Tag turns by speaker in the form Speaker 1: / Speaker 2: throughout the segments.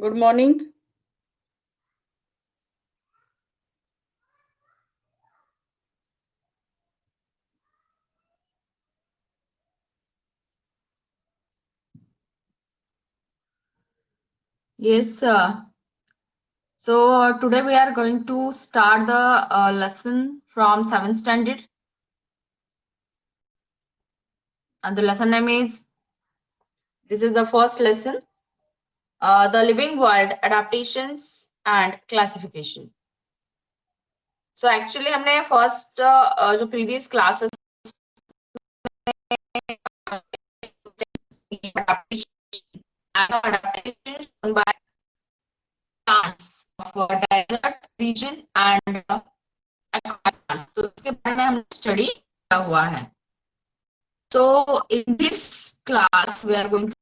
Speaker 1: Good morning.
Speaker 2: Yes, sir. So today we are going to start the lesson from 7th standard, and the lesson name is, this is the first lesson, the living world adaptations and classification. So actually हमने first जो previous classes adaptation and the adaptation shown by plants of desert region and aquatic plants. तो इसके बारे में हमने study किया हुआ है. So in this class, we are going to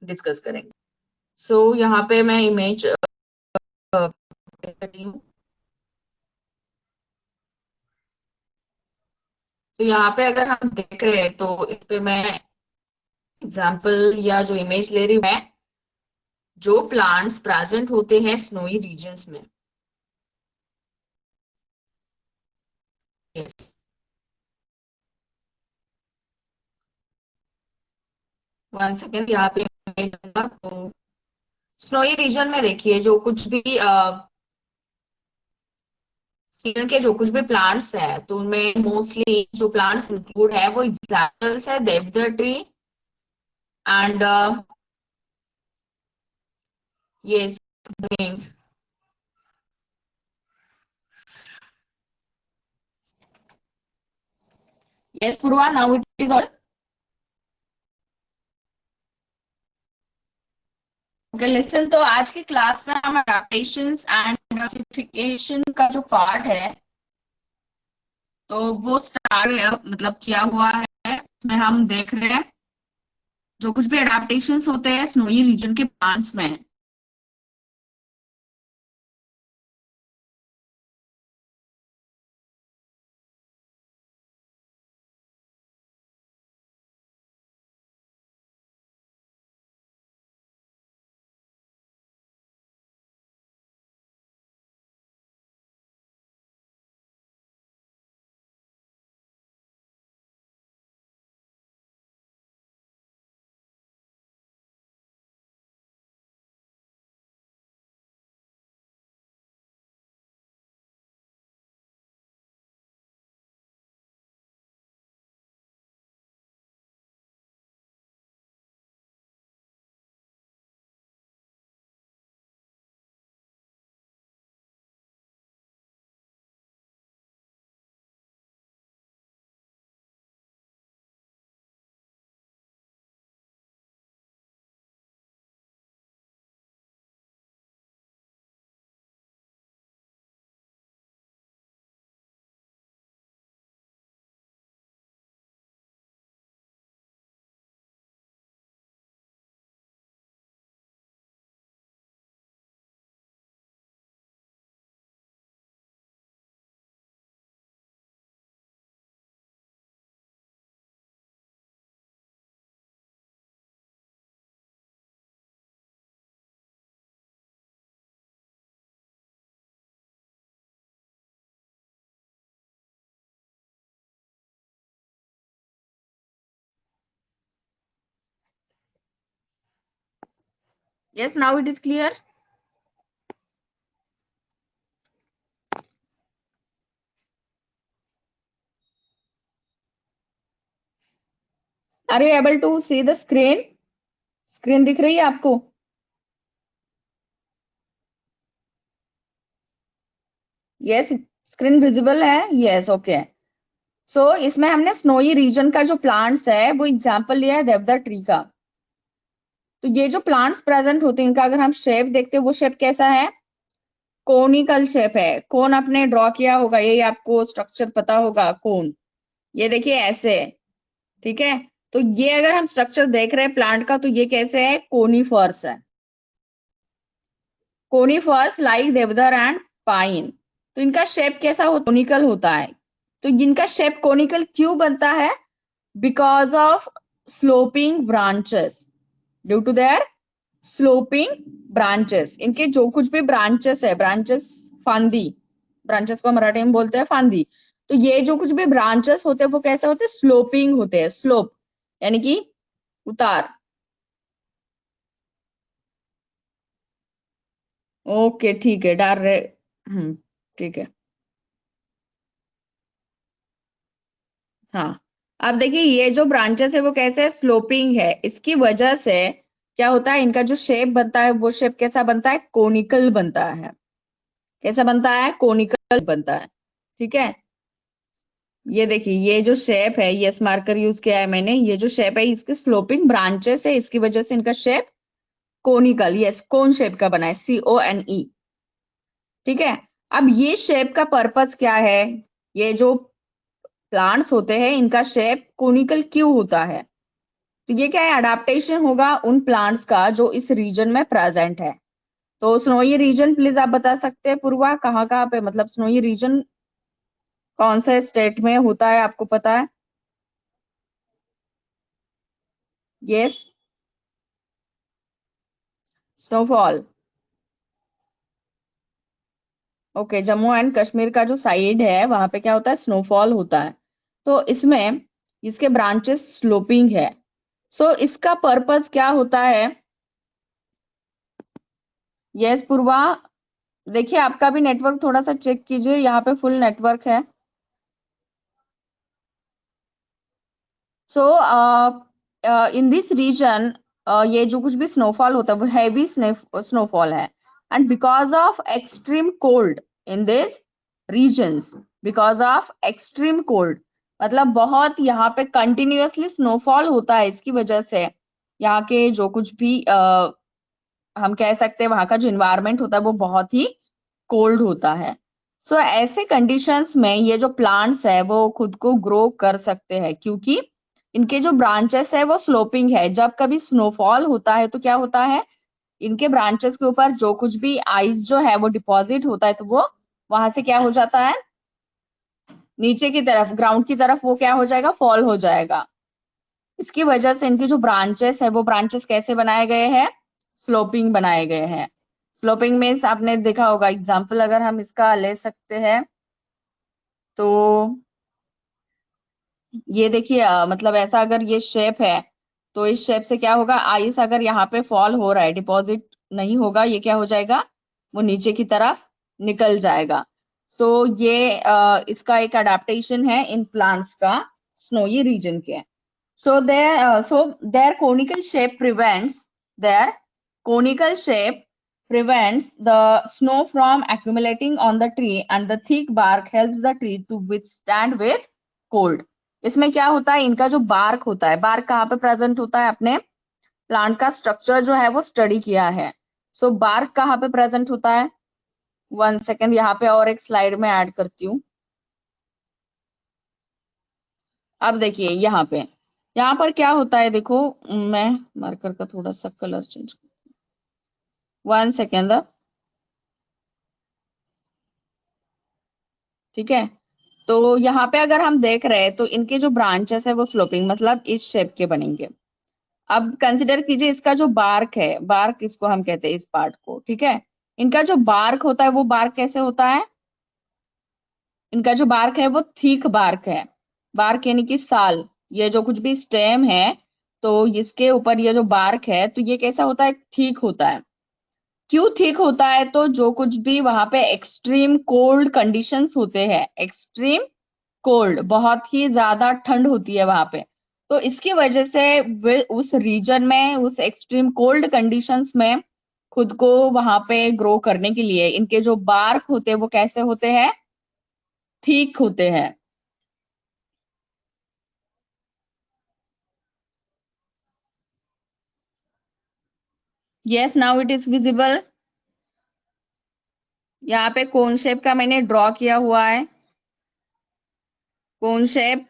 Speaker 2: discuss करेंगे. सो यहाँ पे मैं इमेज करती हूँ. तो यहाँ पे अगर हम देख रहे हैं तो इस पे मैं एग्जांपल या जो इमेज ले रही हूँ मैं, जो प्लांट्स प्रेजेंट होते हैं स्नोई रीजन्स में. Yes, one second. यहाँ पे इमेज दूंगा तो स्नोई रीजन में देखिए जो कुछ भी सीजन के जो कुछ भी प्लांट्स है तो उनमें मोस्टली जो प्लांट्स इंक्लूड है वो एग्जाम्पल्स है देवदार tree and yes, yes Purva, now it is all okay. Listen, तो आज की क्लास में हम अडेप्टेशंस एंड क्लासिफिकेशन का जो पार्ट है तो वो स्टार्ट मतलब किया हुआ है. इसमें हम देख रहे हैं जो कुछ भी अडेप्टेशंस होते हैं स्नोई रीजन के प्लांट्स में. Yes, now it is clear. Are you able to see the screen? Screen दिख रही है आपको? यस, स्क्रीन विजिबल है? Yes, okay. सो इसमें हमने स्नोई रीजन का जो प्लांट्स है वो एग्जांपल लिया है देवदार ट्री का। तो ये जो प्लांट्स प्रेजेंट होते हैं इनका अगर हम शेप देखते हैं वो शेप कैसा है? कोनिकल शेप है। कोन आपने ड्रॉ किया होगा, यही आपको स्ट्रक्चर पता होगा, कोन। ये देखिए ऐसे, ठीक है। तो ये अगर हम स्ट्रक्चर देख रहे हैं प्लांट का तो ये कैसे है? कोनीफर्स है। कोनीफर्स लाइक देवदार एंड पाइन। तो इनका शेप कैसा होता? कोनिकल होता है। तो जिनका शेप कोनिकल क्यों बनता है? Because of sloping branches, due to their sloping branches. इनके जो कुछ भी ब्रांचेस है, ब्रांचेस फांदी, ब्रांचेस को मराठी में बोलते हैं फांदी। तो ये जो कुछ भी ब्रांचेस होते हैं वो कैसे होते हैं? स्लोपिंग होते हैं। स्लोप यानी कि उतार। ओके ठीक है, डाल रहे। ठीक है। हाँ, अब देखिए ये जो ब्रांचेस है वो कैसे है? स्लोपिंग है। इसकी वजह से क्या होता है? इनका जो शेप बनता है वो शेप कैसा बनता है? कोनिकल बनता है। कैसा बनता है? कोनिकल बनता है। ठीक है। ये देखिए ये जो शेप है, यस मार्कर यूज किया है मैंने, ये जो शेप है इसके स्लोपिंग ब्रांचेस है, इसकी वजह से इनका shape conical, yes cone shape का बना है, CONE। ठीक है। अब ये शेप का पर्पस क्या है? ये जो प्लांट्स होते हैं इनका शेप कोनिकल क्यों होता है? तो ये क्या है? अडेप्टेशन होगा उन प्लांट्स का जो इस रीजन में प्रेजेंट है। तो स्नोई रीजन प्लीज आप बता सकते हैं पूर्वा, कहाँ कहाँ पे, मतलब स्नोई रीजन कौन से स्टेट में होता है आपको पता है? Yes, snowfall. Okay, Jammu and Kashmir का जो साइड है वहां पे क्या होता है? स्नोफॉल होता है। तो इसमें इसके ब्रांचेस स्लोपिंग है। सो इसका पर्पस क्या होता है? यस पूर्वा, देखिए आपका भी नेटवर्क थोड़ा सा चेक कीजिए, यहाँ पे फुल नेटवर्क है। सो इन दिस रीजन ये जो कुछ भी स्नोफॉल होता है वो हैवी स्नोफॉल है। And because of extreme cold in this regions, because of extreme cold मतलब बहुत यहाँ पे कंटिन्यूअसली स्नोफॉल होता है, इसकी वजह से यहाँ के जो कुछ भी हम कह सकते हैं वहां का जो इन्वायरमेंट होता है वो बहुत ही कोल्ड होता है। सो ऐसे कंडीशंस में ये जो प्लांट्स है वो खुद को ग्रो कर सकते हैं क्योंकि इनके जो ब्रांचेस है वो स्लोपिंग है। जब कभी स्नोफॉल होता है तो क्या होता है? इनके ब्रांचेस के ऊपर जो कुछ भी आइस जो है वो डिपॉजिट होता है तो वो वहां से क्या हो जाता है? नीचे की तरफ, ग्राउंड की तरफ वो क्या हो जाएगा? फॉल हो जाएगा। इसकी वजह से इनकी जो ब्रांचेस है वो ब्रांचेस कैसे बनाए गए हैं? स्लोपिंग बनाए गए हैं। स्लोपिंग मीन्स आपने देखा होगा, एग्जाम्पल अगर हम इसका ले सकते हैं तो ये देखिए मतलब ऐसा अगर ये शेप है तो इस शेप से क्या होगा? आइस अगर यहाँ पे फॉल हो रहा है, डिपॉजिट नहीं होगा, ये क्या हो जाएगा? वो नीचे की तरफ निकल जाएगा। सो ये इसका एक अडेप्टेशन है इन प्लांट्स का स्नोई रीजन के। So their conical shape prevents their conical shape prevents the snow from accumulating on the tree and the thick bark helps the tree to withstand with cold. इसमें क्या होता है? इनका जो bark होता है, बार्क कहाँ पे प्रेजेंट होता है? अपने प्लांट का स्ट्रक्चर जो है वो स्टडी किया है। सो बार्क कहाँ पे प्रेजेंट होता है? 1 सेकेंड, यहाँ पे और एक स्लाइड में ऐड करती हूँ। अब देखिए यहाँ पर क्या होता है देखो, मैं मार्कर का थोड़ा सा कलर चेंज, 1 सेकेंड। ठीक है। तो यहाँ पे अगर हम देख रहे हैं तो इनके जो ब्रांचेस है वो स्लोपिंग मतलब इस शेप के बनेंगे। अब कंसिडर कीजिए इसका जो बार्क है, बार्क इसको हम कहते हैं इस पार्ट को, ठीक है। इनका जो बार्क होता है वो बार्क कैसे होता है? इनका जो बार्क है वो थीक बार्क है। बार्क यानी कि साल, ये जो कुछ भी स्टेम है तो इसके ऊपर ये जो बार्क है तो ये कैसा होता है? थीक होता है। क्यों थिक होता है? तो जो कुछ भी वहां पे एक्सट्रीम कोल्ड कंडीशंस होते हैं, एक्सट्रीम कोल्ड, बहुत ही ज्यादा ठंड होती है वहां पे, तो इसकी वजह से वे उस रीजन में, उस एक्सट्रीम कोल्ड कंडीशंस में खुद को वहां पे ग्रो करने के लिए इनके जो बार्क होते हैं वो कैसे होते हैं? ठीक होते हैं। Yes, now it is visible. यहाँ पे कोन शेप का मैंने ड्रॉ किया हुआ है, cone shape.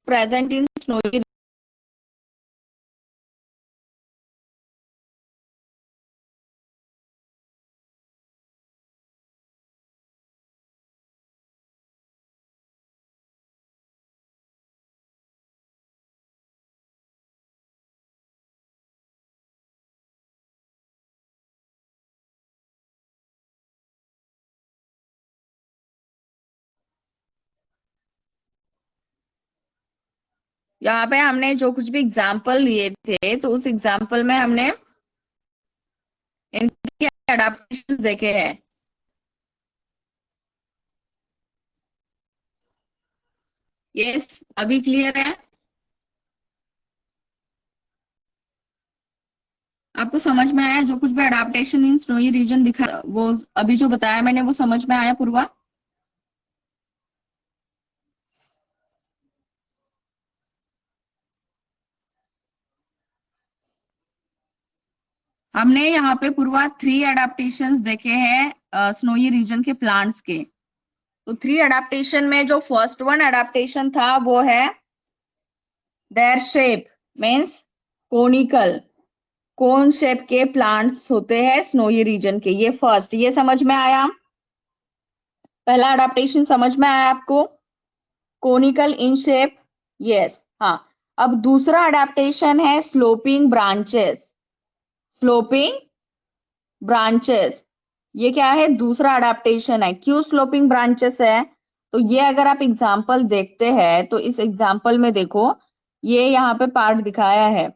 Speaker 2: Present in snowy. यहाँ पे हमने जो कुछ भी एग्जाम्पल लिए थे, तो उस एग्जाम्पल में हमने इनके अडाप्टेशन देखे हैं। यस, अभी क्लियर है? आपको समझ में आया जो कुछ भी अडाप्टेशन इन स्नोई रीजन दिखा, वो अभी जो बताया मैंने वो समझ में आया पूर्वा? हमने यहाँ पे पूर्वा 3 अडाप्टेशन देखे हैं स्नोई रीजन के प्लांट्स के। तो 3 अडाप्टेशन में जो फर्स्ट वन अडाप्टेशन था वो है their shape, means conical, cone shape के प्लांट्स होते हैं स्नोई रीजन के, ये फर्स्ट, ये समझ में आया? पहला अडाप्टेशन समझ में आया आपको? Conical in shape. यस, हाँ। अब दूसरा अडेप्टेशन है स्लोपिंग ब्रांचेस, स्लोपिंग ब्रांचेस। ये क्या है? दूसरा अडेप्टेशन है। क्यों स्लोपिंग ब्रांचेस है? तो ये अगर आप एग्जाम्पल देखते हैं तो इस एग्जाम्पल में देखो, ये यहाँ पे पार्ट दिखाया है,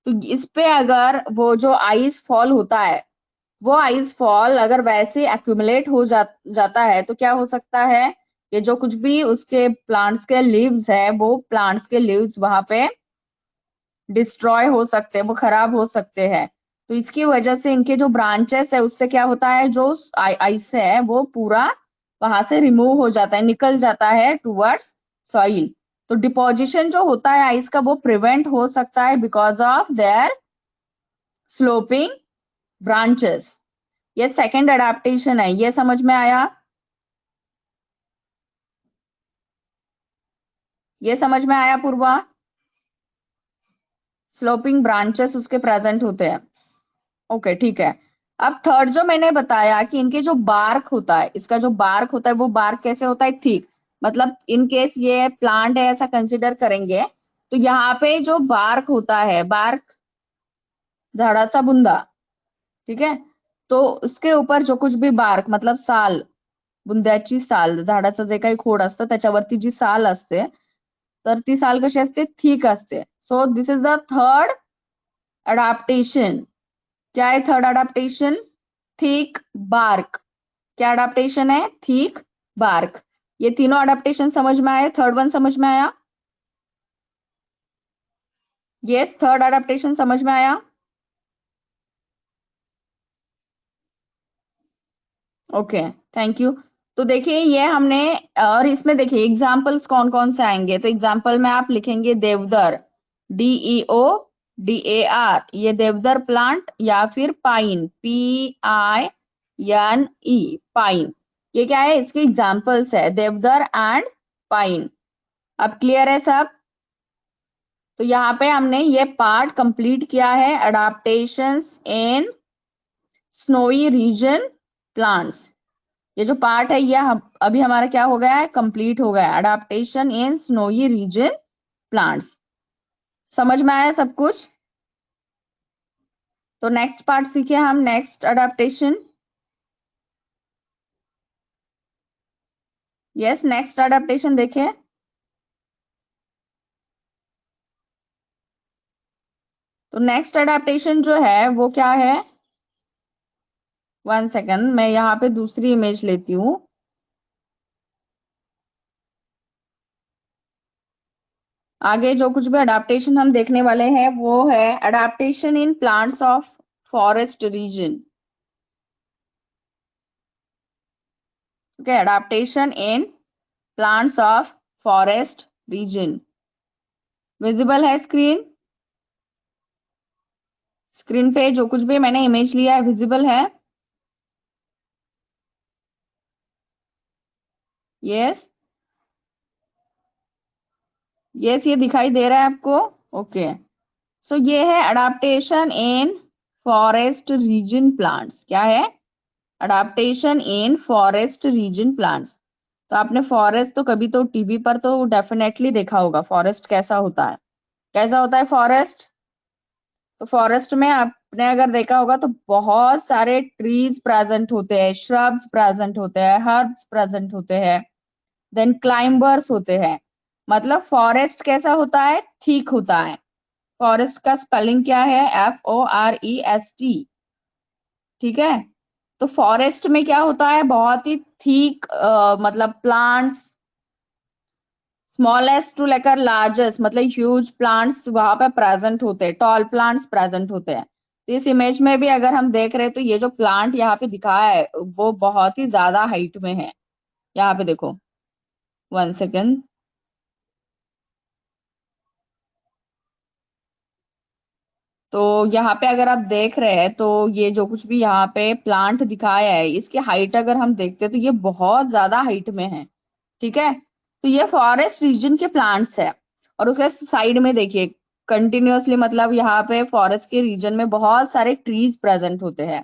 Speaker 2: तो इस पे अगर वो जो आइस फॉल होता है, वो आइस फॉल अगर वैसे एक्यूमुलेट हो जाता है तो क्या हो सकता है? ये जो कुछ भी उसके प्लांट्स के लीव्स है, वो प्लांट्स के लीव्स वहां पे डिस्ट्रॉय हो सकते हैं, वो खराब हो सकते हैं। तो इसकी वजह से इनके जो ब्रांचेस है उससे क्या होता है, जो आइस है वो पूरा वहां से रिमूव हो जाता है, निकल जाता है टूवर्ड्स सॉइल। तो डिपोजिशन जो होता है आइस का वो प्रिवेंट हो सकता है because of their sloping branches. ये सेकंड अडेप्टेशन है, ये समझ में आया? ये समझ में आया पूर्वा? स्लोपिंग ब्रांचेस उसके प्रेजेंट होते हैं। ओके, ठीक है। अब थर्ड जो मैंने बताया कि इनके जो बार्क होता है, इसका जो बार्क होता है वो बार्क कैसे होता है? थिक। मतलब इन केस ये प्लांट है ऐसा कंसिडर करेंगे, तो यहाँ पे जो बार्क होता है, बार्क झाड़ाचा बुंदा, ठीक है, तो उसके ऊपर जो कुछ भी बार्क मतलब साल, बुंद्याची साल, झाडाचं जे काही खोड असतं त्याच्यावरती जी साल असते, तर ती साल कशी असते? थिक असते. So this is the third adaptation. क्या है थर्ड अडाप्टेशन? Thick bark. क्या अडाप्टेशन है? Thick bark. ये तीनों अडेप्टेशन समझ में आए? थर्ड वन समझ में आया? यस, थर्ड अडेप्टेशन समझ में आया? Okay, thank you. तो देखिए ये हमने, और इसमें देखिए एग्जाम्पल्स कौन कौन से आएंगे। तो एग्जाम्पल में आप लिखेंगे देवदार, DEODAR, ये देवदार प्लांट, या फिर पाइन, PINE, पाइन। ये क्या है? इसके एग्जाम्पल्स है, देवदार एंड पाइन। अब क्लियर है सब? तो यहाँ पे हमने ये पार्ट कंप्लीट किया है, अडाप्टेशंस इन स्नोई रीजन प्लांट्स। ये जो पार्ट है ये अभी हमारा क्या हो गया है? कंप्लीट हो गया, adaptation in snowy reason plants. समझ में आया सब कुछ? तो नेक्स्ट पार्ट सीखे हम, next adaptation. Yes, next adaptation देखें। तो नेक्स्ट अडेप्टेशन जो है वो क्या है? वन सेकंड, मैं यहाँ पे दूसरी इमेज लेती हूँ। आगे जो कुछ भी अडेप्टेशन हम देखने वाले हैं वो है adaptation in plants of forest reason. Okay, adaptation in plants of forest reason. Visible है स्क्रीन? स्क्रीन पे जो कुछ भी मैंने इमेज लिया है विजिबल है? यस, यस, ये दिखाई दे रहा है आपको? ओके, सो ये है अडेप्टेशन इन फॉरेस्ट रीजन प्लांट्स। क्या है? अडेप्टेशन इन फॉरेस्ट रीजन प्लांट्स। तो आपने फॉरेस्ट तो कभी तो टीवी पर तो डेफिनेटली देखा होगा, फॉरेस्ट कैसा होता है? कैसा होता है फॉरेस्ट? तो फॉरेस्ट में आपने अगर देखा होगा तो बहुत सारे ट्रीज प्रेजेंट होते हैं, श्रब्स प्रेजेंट होते हैं, हर्ब्स प्रेजेंट होते हैं, देन क्लाइंबर्स होते हैं। मतलब फॉरेस्ट कैसा होता है? ठीक होता है। फॉरेस्ट का स्पेलिंग क्या है? FOREST। ठीक है? तो फॉरेस्ट में क्या होता है? बहुत ही ठीक, मतलब प्लांट्स, स्मॉलेस्ट टू लेकर लार्जेस्ट, मतलब ह्यूज प्लांट्स वहां पे प्रेजेंट होते हैं, टॉल प्लांट्स प्रेजेंट होते हैं। तो इस इमेज में भी अगर हम देख रहे हैं तो ये जो प्लांट यहाँ पे दिखाया है वो बहुत ही ज्यादा हाइट में है। यहाँ पे देखो, वन सेकेंड। तो यहाँ पे अगर आप देख रहे हैं तो ये जो कुछ भी यहाँ पे प्लांट दिखाया है इसकी हाइट अगर हम देखते हैं तो ये बहुत ज्यादा हाइट में है। ठीक है? तो ये फॉरेस्ट रीजन के प्लांट्स है। और उसके साइड में देखिए कंटिन्यूअसली, मतलब यहाँ पे फॉरेस्ट के रीजन में बहुत सारे ट्रीज प्रेजेंट होते हैं।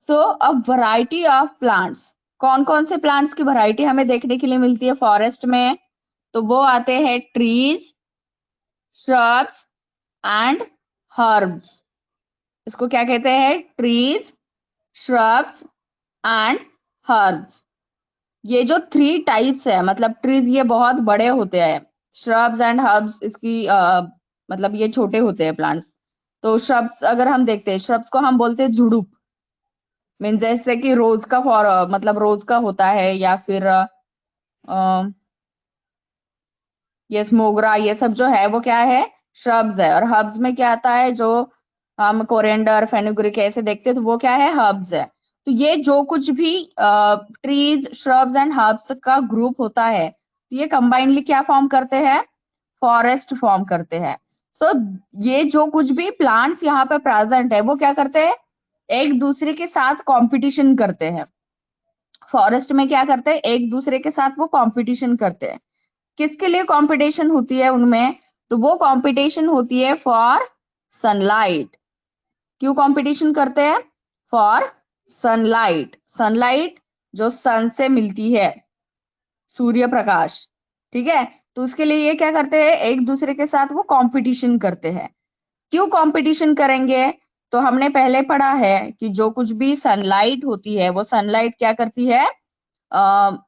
Speaker 2: सो अ वैरायटी ऑफ प्लांट्स, कौन कौन से प्लांट्स की वैरायटी हमें देखने के लिए मिलती है फॉरेस्ट में? तो वो आते हैं ट्रीज, श्रब्स एंड हर्ब्स। इसको क्या कहते हैं? Trees, shrubs and herbs. ये जो थ्री टाइप्स है, मतलब ट्रीज ये बहुत बड़े होते हैं, श्रब्स एंड हर्ब्स इसकी मतलब ये छोटे होते हैं प्लांट्स। तो श्रब्स अगर हम देखते हैं, श्रब्स को हम बोलते हैं जुड़ुप। मीन जैसे कि रोज का फॉर मतलब रोज का होता है, या फिर यस, मोगरा, ये सब जो है वो क्या है? श्रब्स है। और हर्ब्स में क्या आता है? जो हम कोरिएंडर, फेनुग्रीक ऐसे देखते हैं तो वो क्या है? हर्ब्स है। तो ये जो कुछ भी ट्रीज, श्रब्स एंड हर्ब्स का ग्रुप होता है, तो ये कंबाइनली क्या फॉर्म करते हैं? फॉरेस्ट फॉर्म करते हैं। सो ये जो कुछ भी प्लांट्स यहाँ पे प्रेजेंट है वो क्या करते हैं? एक दूसरे के साथ कंपटीशन करते हैं। फॉरेस्ट में क्या करते हैं? एक दूसरे के साथ वो कंपटीशन करते हैं। किसके लिए कंपटीशन होती है उनमें? तो वो कंपटीशन होती है फॉर सनलाइट। क्यों कंपटीशन करते हैं? For sunlight. सनलाइट जो सन से मिलती है, सूर्य प्रकाश। ठीक है? तो उसके लिए ये क्या करते हैं? एक दूसरे के साथ वो कंपटीशन करते हैं। क्यों कंपटीशन करेंगे? तो हमने पहले पढ़ा है कि जो कुछ भी सनलाइट होती है वो सनलाइट क्या करती है?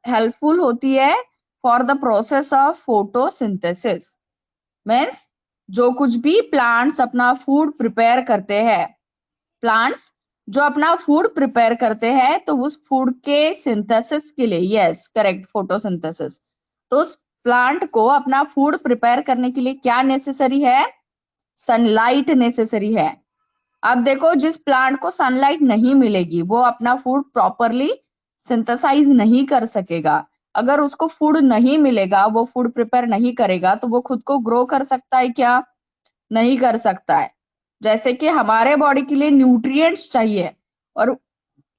Speaker 2: हेल्पफुल होती है for the process of photosynthesis. Means जो कुछ भी प्लांट्स अपना फूड प्रिपेयर करते हैं, प्लांट्स जो अपना फूड प्रिपेयर करते हैं, तो उस फूड के सिंथेसिस के लिए, यस करेक्ट, फोटोसिंथेसिस। तो उस प्लांट को अपना फूड प्रिपेयर करने के लिए क्या नेसेसरी है? सनलाइट नेसेसरी है। अब देखो, जिस प्लांट को सनलाइट नहीं मिलेगी वो अपना फूड प्रॉपरली सिंथेसाइज नहीं कर सकेगा। अगर उसको फूड नहीं मिलेगा, वो फूड प्रिपेयर नहीं करेगा, तो वो खुद को ग्रो कर सकता है क्या? नहीं कर सकता है। जैसे कि हमारे बॉडी के लिए न्यूट्रिएंट्स चाहिए, और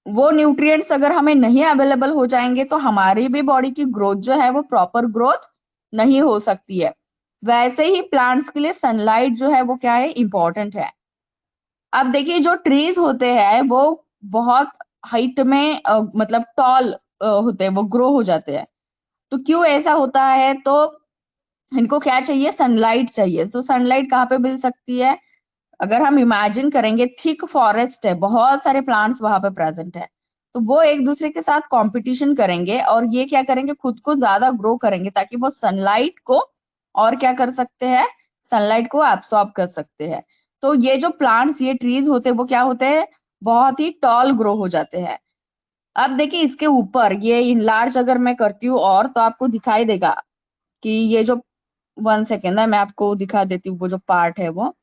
Speaker 2: वो न्यूट्रिएंट्स अगर हमें नहीं अवेलेबल हो जाएंगे, तो हमारी भी बॉडी की ग्रोथ जो है वो प्रॉपर ग्रोथ नहीं हो सकती है। वैसे ही प्लांट्स के लिए सनलाइट जो है वो क्या है, इंपॉर्टेंट है। अब देखिए, जो ट्रीज होते हैं वो बहुत हाइट में मतलब टॉल होते हैं, वो ग्रो हो जाते हैं। तो क्यों ऐसा होता है? तो इनको क्या चाहिए? सनलाइट चाहिए। तो सनलाइट कहाँ पे मिल सकती है? अगर हम इमेजिन करेंगे, थिक फॉरेस्ट है, बहुत सारे प्लांट्स वहां पे प्रेजेंट है, तो वो एक दूसरे के साथ कंपटीशन करेंगे, और ये क्या करेंगे, खुद को ज्यादा ग्रो करेंगे, ताकि वो सनलाइट को और क्या कर सकते हैं, सनलाइट को एब्सॉर्ब कर सकते हैं। तो ये जो प्लांट्स, ये ट्रीज होते हैं, वो क्या होते हैं, बहुत ही टॉल ग्रो हो जाते हैं। अब देखिए, इसके ऊपर ये इनलार्ज अगर मैं करती हूँ और, तो आपको दिखाई देगा कि ये जो, 1 सेकेंड है, मैं आपको दिखा देती हूँ वो जो पार्ट है वो,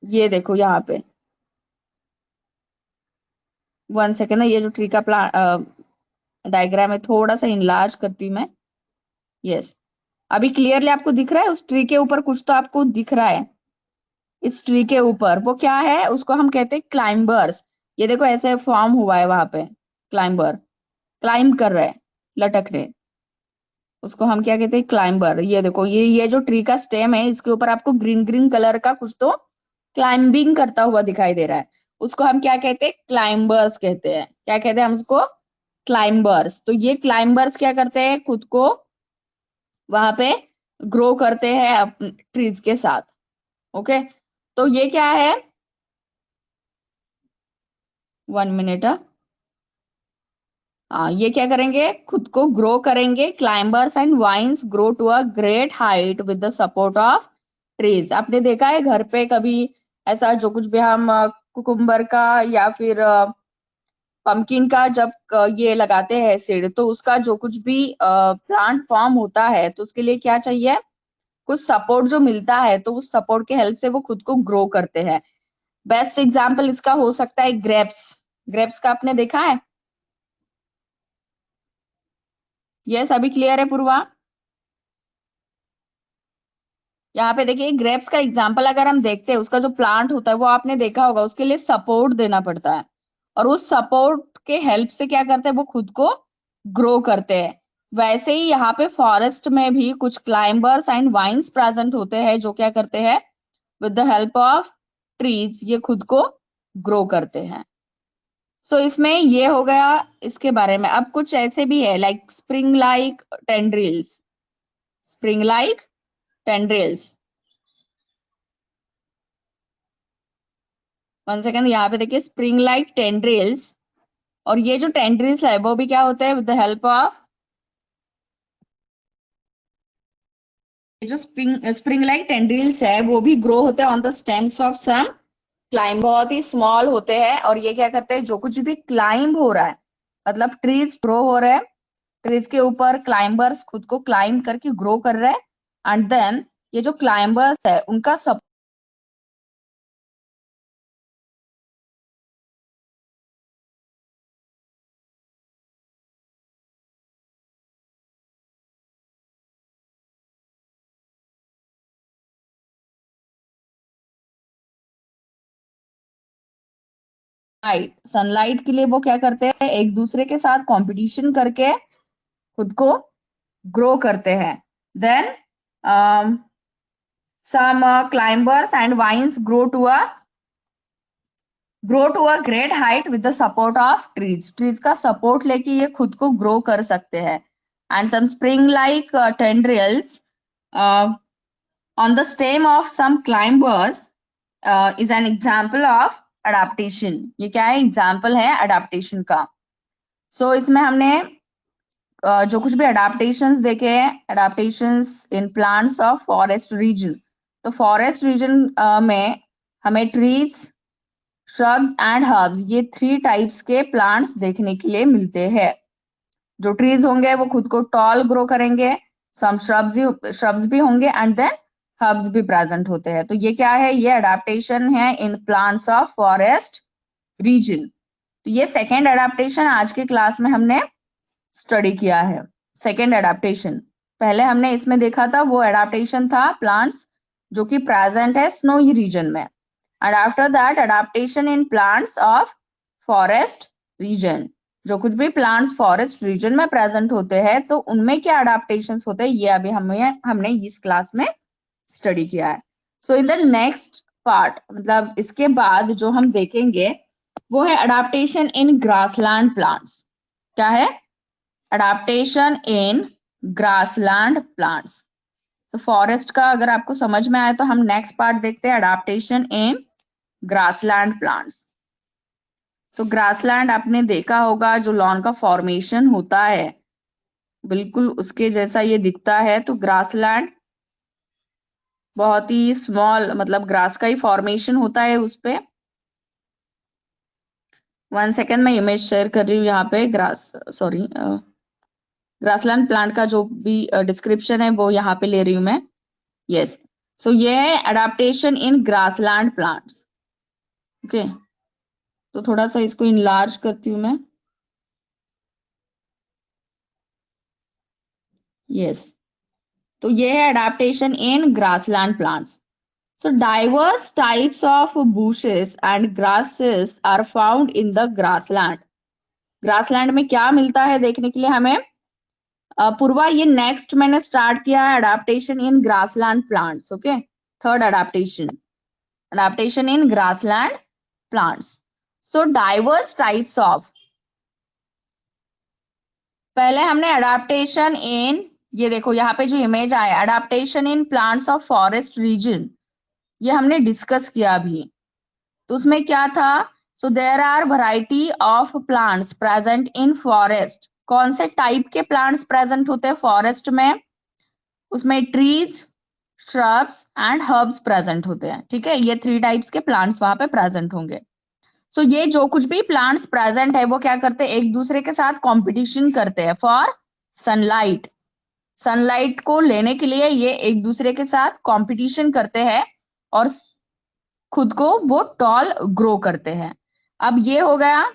Speaker 2: ये देखो यहाँ पे। 1 सेकेंड है, ये जो ट्री का प्लान डायग्राम है, थोड़ा सा इनलार्ज करती हूँ मैं। यस, अभी क्लियरली आपको दिख रहा है? उस ट्री के ऊपर कुछ तो आपको दिख रहा है। इस ट्री के ऊपर वो क्या है, उसको हम कहते हैं क्लाइंबर्स। ये देखो ऐसे फॉर्म हुआ है वहां पे, क्लाइंबर, क्लाइंब कर रहे हैं, लटक रहे, उसको हम क्या कहते हैं, क्लाइंबर। ये देखो, ये जो ट्री का स्टेम है, इसके ऊपर आपको ग्रीन ग्रीन कलर का कुछ तो क्लाइंबिंग करता हुआ दिखाई दे रहा है। उसको हम क्या कहते हैं, क्लाइंबर्स कहते हैं। क्या कहते हैं हम उसको? क्लाइंबर्स। तो ये क्लाइंबर्स क्या करते हैं, खुद को वहां पे ग्रो करते हैं अपने ट्रीज के साथ। ओके, तो ये क्या है, 1 मिनट। हाँ, ये क्या करेंगे, खुद को ग्रो करेंगे। Climbers and vines grow to a great height with the support of trees. आपने देखा है घर पे कभी ऐसा, जो कुछ भी हम कुकुम्बर का या फिर पंपकिन का जब ये लगाते हैं सीड, तो उसका जो कुछ भी प्लांट फॉर्म होता है, तो उसके लिए क्या चाहिए, कुछ सपोर्ट जो मिलता है, तो उस सपोर्ट के हेल्प से वो खुद को ग्रो करते हैं। बेस्ट एग्जाम्पल इसका हो सकता है ग्रेप्स। ग्रेप्स का आपने देखा है? यस, अभी क्लियर है पूर्वा? यहाँ पे देखिए, ग्रेप्स का एग्जाम्पल अगर हम देखते हैं, उसका जो प्लांट होता है वो आपने देखा होगा, उसके लिए सपोर्ट देना पड़ता है, और उस सपोर्ट के हेल्प से क्या करते हैं, वो खुद को ग्रो करते हैं। वैसे ही यहाँ पे फॉरेस्ट में भी कुछ क्लाइंबर्स एंड वाइन्स प्रेजेंट होते हैं, जो क्या करते हैं, with the help of trees ये खुद को ग्रो करते हैं। सो इसमें ये हो गया इसके बारे में। अब कुछ ऐसे भी है, like spring like tendrils. Spring like tendrils, 1 second, यहाँ पे देखिए, स्प्रिंग लाइक टेंड्रिल्स। और ये जो टेंड्रिल्स है वो भी क्या होता है, विद द हेल्प ऑफ, ये जो स्प्रिंग स्प्रिंग लाइक टेंड्रिल्स है वो भी ग्रो होते हैं on the stems of some climb. बहुत ही स्मॉल होते हैं, और ये क्या करते हैं, जो कुछ भी क्लाइंब हो रहा है, मतलब ट्रीज ग्रो हो रहे हैं, ट्रीज के ऊपर क्लाइंबर्स खुद को क्लाइंब करके ग्रो कर रहे हैं, एंड देन ये जो क्लाइंबर्स है उनका सब सनलाइट के लिए वो क्या करते हैं, एक दूसरे के साथ कंपटीशन करके खुद को ग्रो करते हैं। Then some climbers and vines grow to a great height with the support of trees का support लेके ये खुद को grow कर सकते हैं। And some spring like tendrils uh, on the stem of some climbers is an example of adaptation। ये क्या है, example है adaptation का। So इसमें हमने जो कुछ भी अडाप्टेशंस देखे हैं, adaptations in plants of forest reason. तो फॉरेस्ट रीजन में हमें ट्रीज श्रब्स एंड हर्ब्स, ये 3 टाइप्स के प्लांट्स देखने के लिए मिलते हैं। जो ट्रीज होंगे वो खुद को टॉल ग्रो करेंगे, सम श्रब्स भी होंगे एंड देन हर्ब्स भी प्रेजेंट होते हैं। तो ये क्या है, ये अडेप्टेशन है इन प्लांट्स ऑफ फॉरेस्ट रीजन। तो ये सेकेंड अडेप्टेशन आज के क्लास में हमने स्टडी किया है। सेकेंड अडेप्टेशन, पहले हमने इसमें देखा था वो अडेप्टेशन था प्लांट्स जो कि प्रेजेंट है स्नोई रीजन में, and after that adaptation in plants of forest reason. जो कुछ भी प्लांट्स फॉरेस्ट रीजन में प्रेजेंट होते हैं तो उनमें क्या अडेप्टेशंस होते हैं, ये अभी हमने इस क्लास में स्टडी किया है। सो इन द नेक्स्ट पार्ट, मतलब इसके बाद जो हम देखेंगे वो है अडेप्टेशन इन ग्रासलैंड प्लांट्स। क्या है, अडेप्टेशन इन ग्रासलैंड प्लांट्स। तो फॉरेस्ट का अगर आपको समझ में आए तो हम नेक्स्ट पार्ट देखते हैं, अडेप्टेशन इन ग्रासलैंड प्लांट्स। सो ग्रासलैंड आपने देखा होगा, जो लॉन का फॉर्मेशन होता है बिल्कुल उसके जैसा ये दिखता है। तो ग्रासलैंड बहुत ही स्मॉल, मतलब ग्रास का ही फॉर्मेशन होता है उस पे। 1 सेकेंड में इमेज शेयर कर रही हूँ यहाँ पे, ग्रासलैंड प्लांट का जो भी डिस्क्रिप्शन है वो यहाँ पे ले रही हूँ मैं। यस, सो ये है अडेप्टेशन इन ग्रासलैंड प्लांट्स। ओके, तो थोड़ा सा इसको इनलार्ज करती हूँ मैं। यस, तो ये है adaptation in grassland plants. So diverse types of bushes and grasses are found in the grassland. Grassland में क्या मिलता है देखने के लिए हमें, पूर्वा ये नेक्स्ट मैंने स्टार्ट किया है adaptation in grassland plants. Okay, third adaptation in grassland plants. So diverse types of, पहले हमने अडेप्टेशन इन, ये देखो यहाँ पे जो इमेज आया adaptation in plants of forest region, ये हमने डिस्कस किया अभी। तो उसमें क्या था, so there are variety of plants present in forest. कौन से टाइप के प्लांट्स प्रेजेंट होते हैं फॉरेस्ट में, उसमें trees, shrubs and herbs present होते हैं। ठीक है, ये 3 टाइप्स के प्लांट्स वहां पे प्रेजेंट होंगे। सो ये जो कुछ भी प्लांट्स प्रेजेंट है वो क्या करते हैं, एक दूसरे के साथ कंपटीशन करते हैं फॉर सनलाइट। सनलाइट को लेने के लिए ये एक दूसरे के साथ कंपटीशन करते हैं और खुद को वो टॉल ग्रो करते हैं। अब ये हो गया,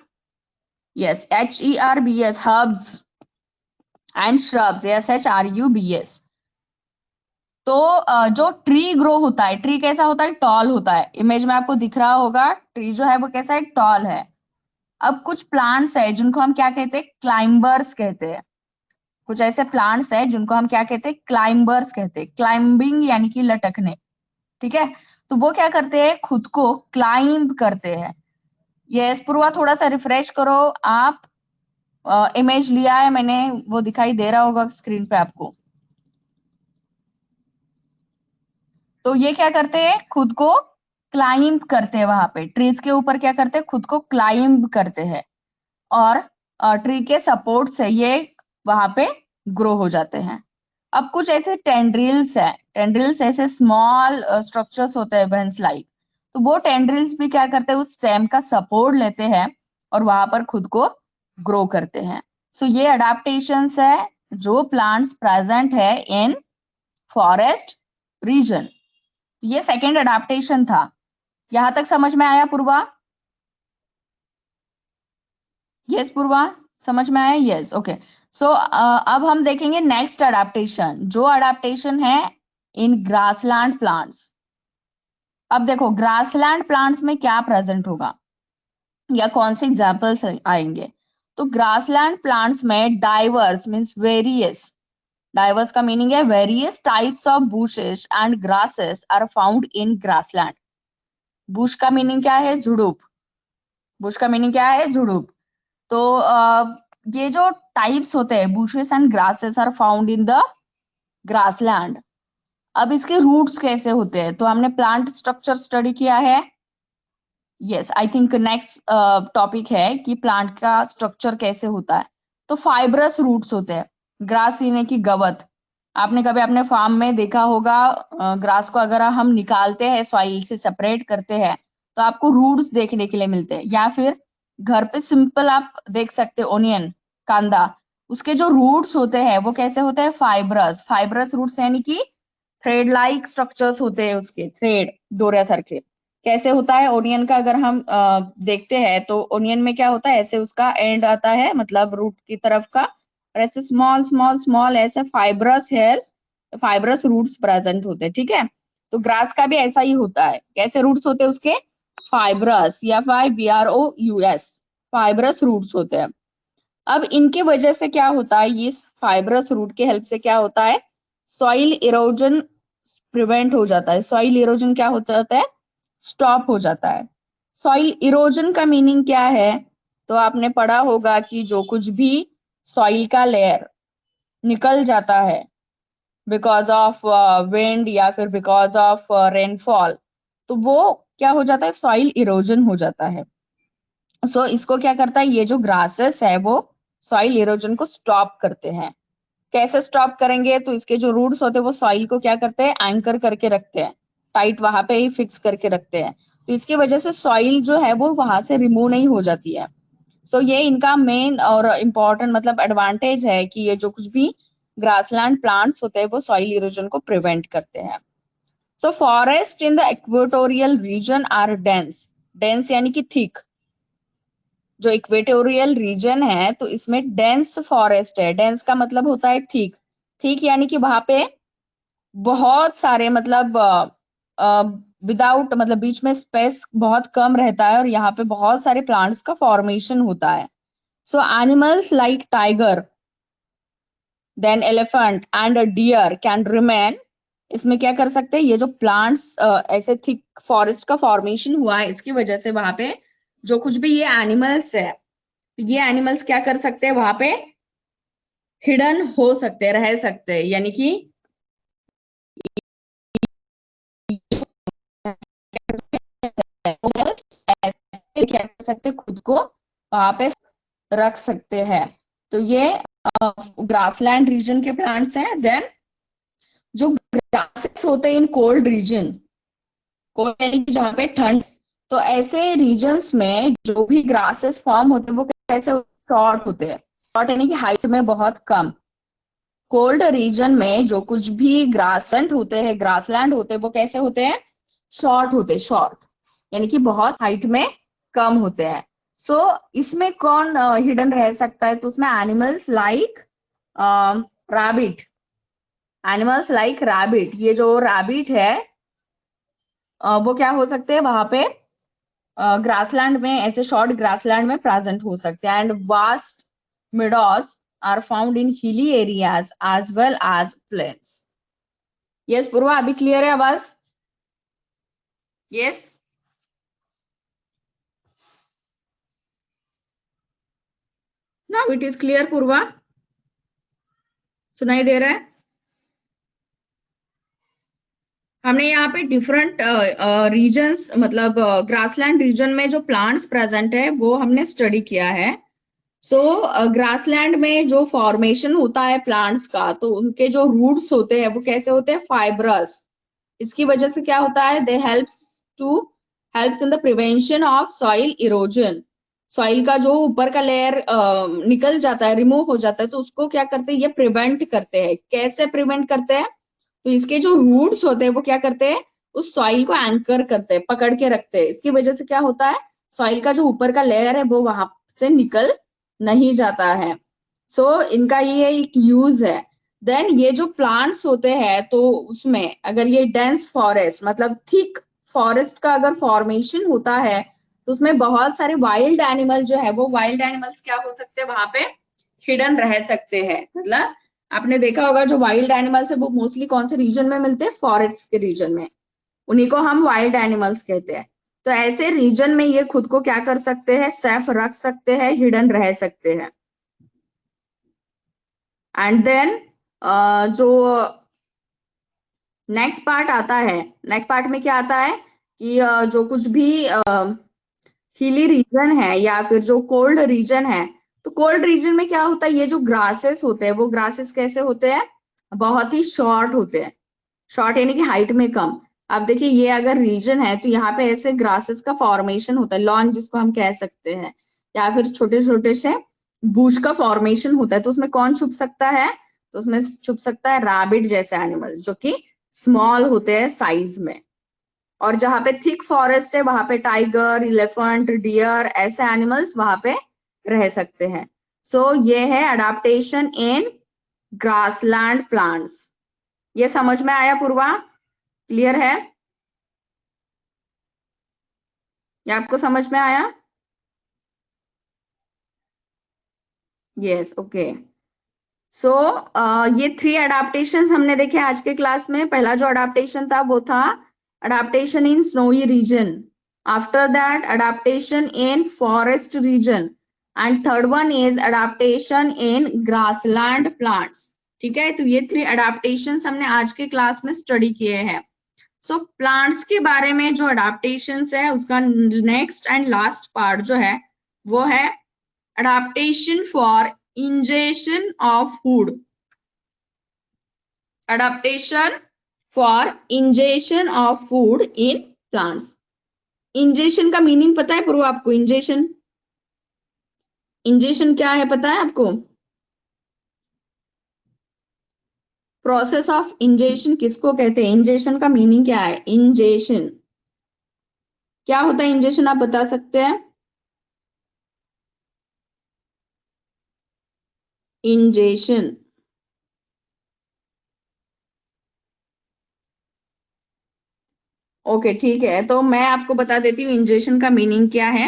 Speaker 2: yes, HERBS, herbs and shrubs, SHRUBS। तो जो ट्री ग्रो होता है, ट्री कैसा होता है, टॉल होता है। इमेज में आपको दिख रहा होगा ट्री जो है वो कैसा है, टॉल है। अब कुछ प्लांट्स है जिनको हम क्या कहते हैं, क्लाइंबर्स कहते हैं। कुछ ऐसे प्लांट्स है जिनको हम क्या कहते हैं, क्लाइंबर्स कहते हैं। क्लाइंबिंग यानी कि लटकने। ठीक है, तो वो क्या करते हैं, खुद को क्लाइंब करते हैं। यस पूर्वा, थोड़ा सा रिफ्रेश करो आप। इमेज लिया है मैंने, वो दिखाई दे रहा होगा स्क्रीन पे आपको। तो ये क्या करते हैं, खुद को क्लाइंब करते हैं वहां पे ट्रीज के ऊपर, क्या करते हैं, खुद को क्लाइंब करते हैं और ट्री के सपोर्ट से ये वहां पे ग्रो हो जाते हैं। अब कुछ ऐसे टेंड्रिल्स है, टेंड्रिल्स ऐसे स्मॉल स्ट्रक्चर्स होते हैं वेन्स लाइक। तो वो टेंड्रिल्स भी क्या करते हैं, उस स्टेम का सपोर्ट लेते हैं और वहां पर खुद को ग्रो करते हैं। सो ये अडेप्टेशंस है जो प्लांट्स प्रेजेंट है इन फॉरेस्ट रीजन। ये सेकेंड अडेप्टेशन था। यहां तक समझ में आया पूर्वा? यस पूर्वा, समझ में आया? Yes, okay. सो अब हम देखेंगे नेक्स्ट अडेप्टेशन, जो अडेप्टेशन है इन ग्रासलैंड प्लांट्स। अब देखो ग्रासलैंड प्लांट्स में क्या प्रेजेंट होगा या कौन से एग्जांपल्स आएंगे। तो ग्रासलैंड प्लांट्स में डाइवर्स मींस वेरियस, डाइवर्स का मीनिंग है various types of bushes and grasses are found in grassland. Bush का मीनिंग क्या है, झुड़ुप। बुश का मीनिंग क्या है, झुड़ुप। तो ये जो टाइप्स होते हैं bushes and grasses are found in the grassland. अब इसके रूट्स कैसे होते हैं, तो हमने प्लांट स्ट्रक्चर स्टडी किया है। Yes, I think next topic है कि प्लांट का स्ट्रक्चर कैसे होता है। तो फाइब्रस रूट्स होते हैं, ग्रास यानी कि गवत। आपने कभी अपने फार्म में देखा होगा, ग्रास को अगर हम निकालते हैं सॉइल से सेपरेट करते हैं तो आपको रूट्स देखने के लिए मिलते हैं। या फिर घर पे सिंपल आप देख सकते हैं ओनियन, कांदा, उसके जो रूट्स होते हैं वो कैसे होते हैं, फाइब्रस। फाइब्रस रूट्स यानी कि थ्रेड लाइक स्ट्रक्चर्स होते हैं उसके, थ्रेड दोरिया सारखे। कैसे होता है ओनियन का, अगर हम देखते हैं तो ओनियन में क्या होता है, ऐसे उसका एंड आता है, मतलब रूट की तरफ का, और ऐसे स्मॉल स्मॉल स्मॉल ऐसे fibrous hairs, fibrous roots present होते हैं, ठीक है। तो ग्रास का भी ऐसा ही होता है। कैसे रूट्स होते हैं उसके, फाइब्रस, या FIBROUS, फाइब्रस रूट्स होते हैं। अब इनके वजह से क्या होता है, ये फाइब्रस रूट के हेल्प से क्या होता है, सॉइल इरोजन प्रिवेंट हो जाता है। सॉइल इरोजन क्या हो जाता है, स्टॉप हो जाता है। सॉइल इरोजन का मीनिंग क्या है, तो आपने पढ़ा होगा कि जो कुछ भी सॉइल का लेयर निकल जाता है बिकॉज ऑफ विंड या फिर बिकॉज ऑफ रेनफॉल, तो वो क्या हो जाता है, सॉइल इरोजन हो जाता है। सो इसको क्या करता है, ये जो ग्रासेस है वो सॉइल इरोजन को स्टॉप करते हैं। कैसे स्टॉप करेंगे, तो इसके जो रूट्स होते हैं वो सॉइल को क्या करते हैं, एंकर करके रखते हैं, टाइट वहां पे ही फिक्स करके रखते हैं। तो इसकी वजह से सॉइल जो है वो वहां से रिमूव नहीं हो जाती है। सो ये इनका मेन और इम्पोर्टेंट मतलब एडवांटेज है कि ये जो कुछ भी ग्रासलैंड प्लांट्स होते हैं वो सॉइल इरोजन को प्रिवेंट करते हैं। So forest in the equatorial region are dense, dense यानी कि थिक। जो इक्वेटोरियल रीजन है तो इसमें डेंस फॉरेस्ट है। डेंस का मतलब होता है थिक। थिक यानी कि वहां पे बहुत सारे मतलब विदाउट मतलब बीच में स्पेस बहुत कम रहता है और यहाँ पे बहुत सारे प्लांट्स का फॉर्मेशन होता है। So animals like tiger, then elephant and deer can remain. इसमें क्या कर सकते हैं, ये जो प्लांट्स ऐसे थिक फॉरेस्ट का फॉर्मेशन हुआ है इसकी वजह से वहां पे जो कुछ भी ये एनिमल्स है, ये एनिमल्स क्या कर सकते हैं, वहां पे हिडन हो सकते हैं, रह सकते हैं। यानी कि ऐसे क्या कर सकते हैं, खुद को वहां पे रख सकते हैं। तो ये ग्रासलैंड रीजन के प्लांट्स हैं। देन जो ग्रासेस होते हैं इन कोल्ड रीजन, कोल्ड यानी कि जहाँ पे ठंड, तो ऐसे रीजन्स में जो भी ग्रासेस फॉर्म होते हैं वो कैसे शॉर्ट होते हैं। शॉर्ट यानी कि हाइट में बहुत कम। कोल्ड रीजन में जो कुछ भी ग्रासलैंड होते हैं, ग्रासलैंड होते हैं, वो कैसे होते हैं, शॉर्ट होते हैं, शॉर्ट यानी कि बहुत हाइट में कम होते हैं। सो इसमें कौन हिडन रह सकता है, तो उसमें animals like rabbit, animals like rabbit. ये जो रैबिट है वो क्या हो सकते हैं वहां पे ग्रासलैंड में, ऐसे शॉर्ट ग्रासलैंड में प्रेजेंट हो सकते हैं। And vast meadows are found in hilly areas as well as plains. Yes, पूर्वा, अभी क्लियर है आवाज? Yes. Now it is clear, पूर्वा? सुनाई दे रहा है? हमने यहाँ पे डिफरेंट रीजन्स मतलब ग्रासलैंड रीजन में जो प्लांट्स प्रेजेंट है वो हमने स्टडी किया है। सो ग्रासलैंड में जो फॉर्मेशन होता है प्लांट्स का, तो उनके जो रूट्स होते हैं वो कैसे होते हैं, फाइब्रस। इसकी वजह से क्या होता है, दे helps in the prevention of soil erosion. Soil का जो ऊपर का लेयर निकल जाता है, रिमूव हो जाता है, तो उसको क्या करते हैं, ये प्रिवेंट करते हैं। कैसे प्रिवेंट करते हैं, तो इसके जो रूट्स होते हैं वो क्या करते हैं, उस सॉइल को एंकर करते हैं, पकड़ के रखते हैं। इसकी वजह से क्या होता है, सॉइल का जो ऊपर का लेयर है वो वहां से निकल नहीं जाता है। सो इनका ये एक यूज है। देन ये जो प्लांट्स होते हैं तो उसमें अगर ये डेंस फॉरेस्ट मतलब थिक फॉरेस्ट का अगर फॉर्मेशन होता है तो उसमें बहुत सारे वाइल्ड एनिमल जो है वो वाइल्ड एनिमल्स क्या हो सकते हैं, वहां पे हिडन रह सकते हैं। मतलब आपने देखा होगा जो वाइल्ड एनिमल्स है वो मोस्टली कौन से रीजन में मिलते हैं, फॉरेस्ट के रीजन में, उन्हीं को हम वाइल्ड एनिमल्स कहते हैं। तो ऐसे रीजन में ये खुद को क्या कर सकते हैं, सेफ रख सकते हैं, हिडन रह सकते हैं। एंड देन जो नेक्स्ट पार्ट आता है, नेक्स्ट पार्ट में क्या आता है कि जो कुछ भी हिली रीजन है या फिर जो कोल्ड रीजन है, तो कोल्ड रीजन में क्या होता है, ये जो ग्रासेस होते हैं वो ग्रासेस कैसे होते हैं, बहुत ही शॉर्ट होते हैं। शॉर्ट यानी कि हाइट में कम। अब देखिए ये अगर रीजन है तो यहाँ पे ऐसे ग्रासेस का फॉर्मेशन होता है, लॉन जिसको हम कह सकते हैं, या फिर छोटे छोटे से बूश का फॉर्मेशन होता है। तो उसमें कौन छुप सकता है? तो उसमें छुप सकता है रैबिट जैसे एनिमल्स जो कि स्मॉल होते हैं साइज में। और जहां पे थिक फॉरेस्ट है वहां पे टाइगर, इलेफेंट, डियर ऐसे एनिमल्स वहां पे रह सकते हैं। सो ये है अडाप्टेशन इन ग्रासलैंड प्लांट्स। ये समझ में आया पूर्वा? क्लियर है? ये आपको समझ में आया? Yes, okay. सो ये 3 अडाप्टेशन हमने देखे आज के क्लास में। पहला जो अडाप्टेशन था वो था adaptation in snowy region, after that adaptation in forest region, and third one is adaptation in grassland plants. ठीक है, तो ये 3 अडाप्टेशन हमने आज के क्लास में स्टडी किए हैं। सो प्लांट्स के बारे में जो अडाप्टेशंस है उसका नेक्स्ट एंड लास्ट पार्ट जो है वो है adaptation for ingestion of food. Adaptation for ingestion of food in plants. ingestion का मीनिंग पता है पूर्व आपको? ingestion, ingestion क्या है पता है आपको? प्रोसेस ऑफ इंजेशन किसको कहते हैं? इंजेशन का मीनिंग क्या है? इंजेशन क्या होता है? इंजेशन आप बता सकते हैं? इंजेशन, ओके ठीक है, तो मैं आपको बता देती हूँ इंजेशन का मीनिंग क्या है।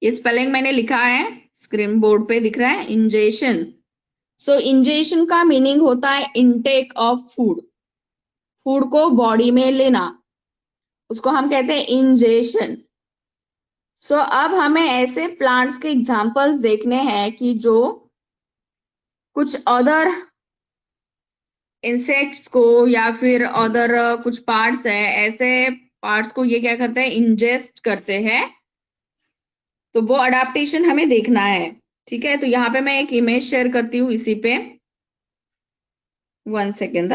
Speaker 2: ये स्पेलिंग मैंने लिखा है, स्क्रीन बोर्ड पे दिख रहा है, इंजेशन। सो इंजेशन का मीनिंग होता है इनटेक ऑफ फूड, फूड को बॉडी में लेना, उसको हम कहते हैं इंजेशन। सो अब हमें ऐसे प्लांट्स के एग्जांपल्स देखने हैं कि जो कुछ अदर इंसेक्ट्स को या फिर अदर कुछ पार्ट्स है, ऐसे पार्ट्स को ये क्या करते हैं? इंजेस्ट करते हैं। तो वो अडाप्टेशन हमें देखना है। ठीक है, तो यहाँ पे मैं एक इमेज शेयर करती हूँ इसी पे, 1 सेकेंड।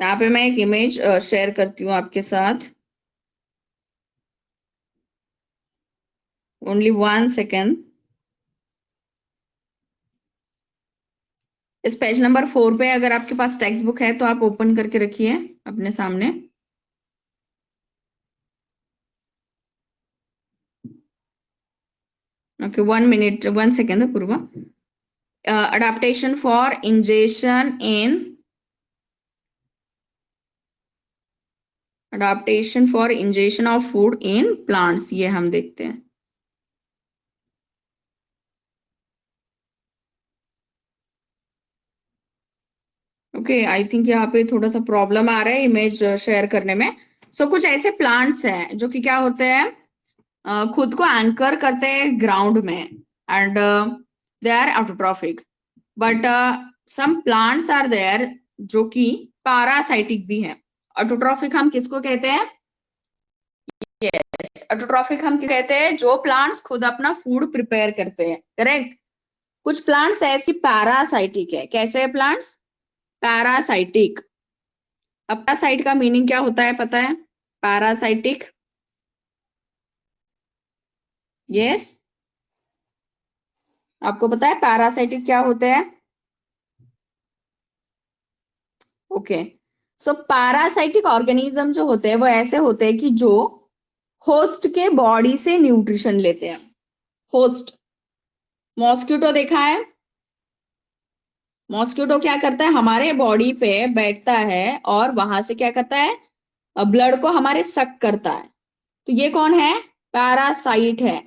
Speaker 2: यहाँ पे मैं एक इमेज शेयर करती हूँ आपके साथ, ओनली 1 सेकेंड। इस पेज नंबर 4 पे अगर आपके पास टेक्स्ट बुक है तो आप ओपन करके रखिए अपने सामने। Okay, 1 minute, 1 second Purva. Adaptation for ingestion in, adaptation for ingestion of food in plants, ये हम देखते हैं। ओके, आई थिंक यहाँ पे थोड़ा सा प्रॉब्लम आ रहा है इमेज शेयर करने में। कुछ ऐसे प्लांट्स हैं जो कि क्या होते हैं, खुद को एंकर करते हैं ग्राउंड में, and they are autotrophic. But some plants are there जो कि पैरासाइटिक भी हैं। ऑटोट्रॉफिक हम किसको कहते हैं? यस, ऑटोट्रॉफिक हम क्या कहते हैं? जो प्लांट्स खुद अपना फूड प्रिपेयर करते हैं, करेक्ट। कुछ प्लांट्स ऐसी पैरासाइटिक है। कैसे है प्लांट्स? पैरासाइटिक। अब पैरासाइट का मीनिंग क्या होता है पता है? पैरासाइटिक, यस, आपको पता है पैरासाइटिक क्या होते हैं? ओके, सो पैरासाइटिक ऑर्गेनिज्म जो होते हैं वो ऐसे होते हैं कि जो होस्ट के बॉडी से न्यूट्रिशन लेते हैं। होस्ट, मॉस्किटो देखा है? मॉस्किटो क्या करता है? हमारे बॉडी पे बैठता है और वहां से क्या करता है? ब्लड को हमारे सक करता है। तो ये कौन है? पैरासाइट है,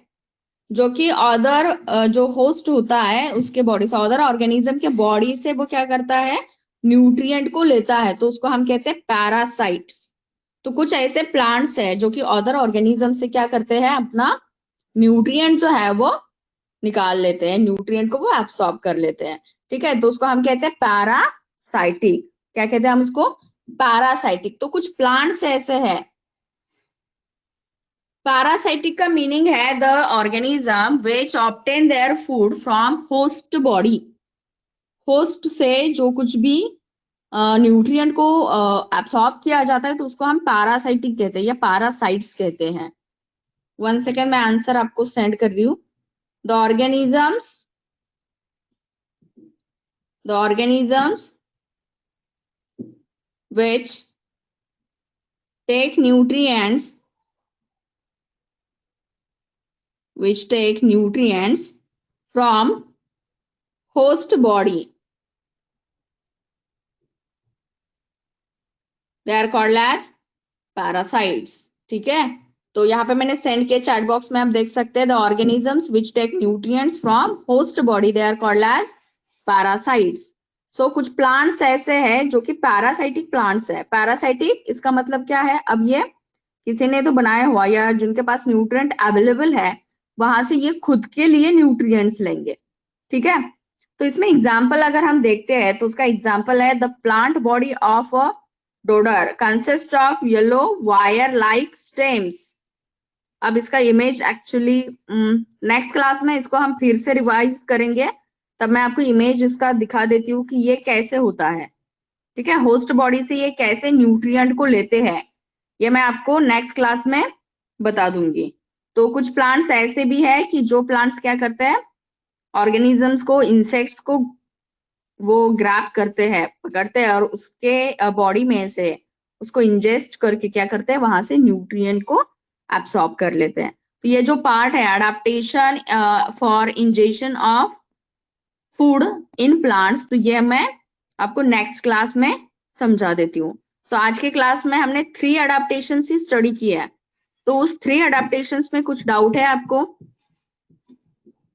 Speaker 2: जो कि अदर जो होस्ट होता है उसके बॉडी से, अदर ऑर्गेनिज्म के बॉडी से वो क्या करता है? न्यूट्रिएंट को लेता है, तो उसको हम कहते हैं पैरासाइट्स। तो कुछ ऐसे प्लांट्स है जो कि अदर ऑर्गेनिज्म से क्या करते हैं? अपना न्यूट्रिएंट जो है वो निकाल लेते हैं, न्यूट्रिएंट को वो एब्सॉर्ब कर लेते हैं। ठीक है, तो उसको हम कहते हैं पैरासाइटिक। क्या कहते हैं हम इसको? पैरासाइटिक। तो कुछ प्लांट्स ऐसे हैं। पैरासाइटिक का मीनिंग है the organism which obtain their food from host body. Host से जो कुछ भी न्यूट्रिएंट को एब्सॉर्ब किया जाता है तो उसको हम पैरासाइटिक कहते हैं या पैरासाइट्स कहते हैं। 1 सेकेंड, मैं आंसर आपको सेंड कर रही हूँ। The organisms which take nutrients from host body, they are called as parasites। ठीक है, तो यहाँ पे मैंने सेंड किया चैट बॉक्स में, आप देख सकते हैं। The organisms which take nutrients from host body, they are called as parasites. So कुछ प्लांट्स ऐसे हैं जो कि पैरासाइटिक प्लांट्स है। पैरासाइटिक इसका मतलब क्या है, अब ये किसी ने तो बनाया हुआ या जिनके पास न्यूट्रिएंट अवेलेबल है वहां से ये खुद के लिए न्यूट्रिएंट्स लेंगे। ठीक है, तो इसमें एग्जाम्पल अगर हम देखते हैं तो उसका एग्जाम्पल है the plant body of a dodder consist of yellow wire like stems. अब इसका इमेज एक्चुअली नेक्स्ट क्लास में इसको हम फिर से रिवाइज करेंगे, तब मैं आपको इमेज इसका दिखा देती हूँ कि ये कैसे होता है। ठीक है, होस्ट बॉडी से ये कैसे न्यूट्रिएंट को लेते हैं ये मैं आपको नेक्स्ट क्लास में बता दूंगी। तो कुछ प्लांट्स ऐसे भी है कि जो प्लांट्स क्या करते हैं, ऑर्गेनिजम्स को, इंसेक्ट्स को वो ग्रैब करते हैं, पकड़ते हैं और उसके बॉडी में से उसको इंजेस्ट करके क्या करते हैं, वहां से न्यूट्रिएंट को एब्सॉर्ब कर लेते हैं। तो ये जो पार्ट है adaptation for ingestion of food in plants, तो ये मैं आपको नेक्स्ट क्लास में समझा देती हूँ। तो आज के क्लास में हमने 3 अडेप्टेशन ही स्टडी किया है। तो उस 3 अडेप्टेशन में कुछ डाउट है आपको?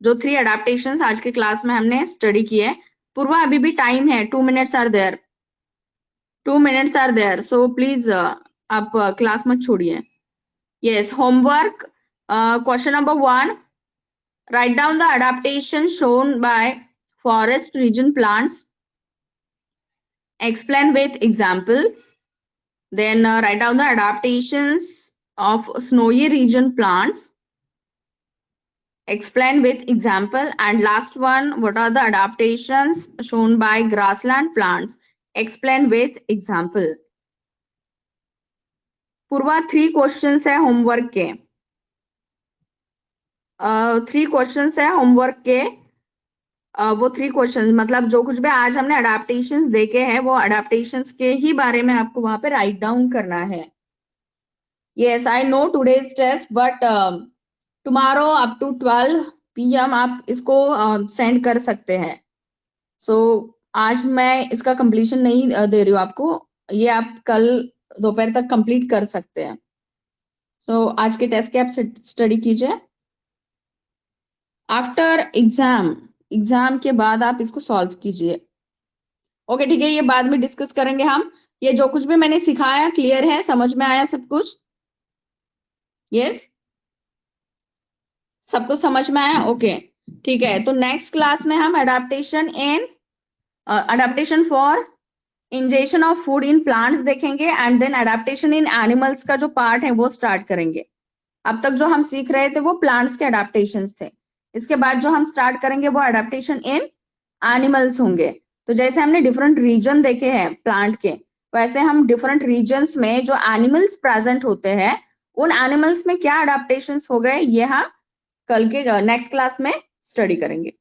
Speaker 2: जो 3 अडेप्टेशन आज के क्लास में हमने स्टडी किए है। पूर्वा अभी भी टाइम है, 2 minutes are there, 2 minutes are there, so please आप क्लास मत छोड़िए। Yes, homework question number 1, write down the adaptation shown by forest region plants, explain with example. Then write down the adaptations of snowy region plants, explain with example. And last one, what are the adaptations shown by grassland plants, explain with example. Purva 3 questions है homework के, 3 questions है homework के। वो 3 question मतलब जो कुछ भी आज हमने अडेप्टेशंस देखे हैं वो अडेप्टेशंस के ही बारे में आपको वहां पे राइट डाउन करना है। Yes, I know today's test, but tomorrow up to 12 PM आप इसको सेंड कर सकते हैं। सो आज मैं इसका कंप्लीशन नहीं दे रही हूँ आपको, ये आप कल दोपहर तक कंप्लीट कर सकते हैं। सो आज के टेस्ट के आप स्टडी कीजिए। आफ्टर एग्जाम के बाद आप इसको सॉल्व कीजिए। ओके ठीक है, ये बाद में डिस्कस करेंगे हम। ये जो कुछ भी मैंने सिखाया क्लियर है, समझ में आया सब कुछ? यस, सबको समझ में आया? ओके ठीक है, तो नेक्स्ट क्लास में हम adaptation for ingestion of food in plants देखेंगे and then adaptation in animals का जो पार्ट है वो स्टार्ट करेंगे। अब तक जो हम सीख रहे थे वो प्लांट्स के अडेप्टेशंस थे, इसके बाद जो हम स्टार्ट करेंगे वो अडेप्टेशन इन एनिमल्स होंगे। तो जैसे हमने डिफरेंट रीजन देखे हैं प्लांट के, वैसे हम डिफरेंट रीजन्स में जो एनिमल्स प्रेजेंट होते हैं उन एनिमल्स में क्या अडेप्टेशंस हो गए ये हम कल के नेक्स्ट क्लास में स्टडी करेंगे।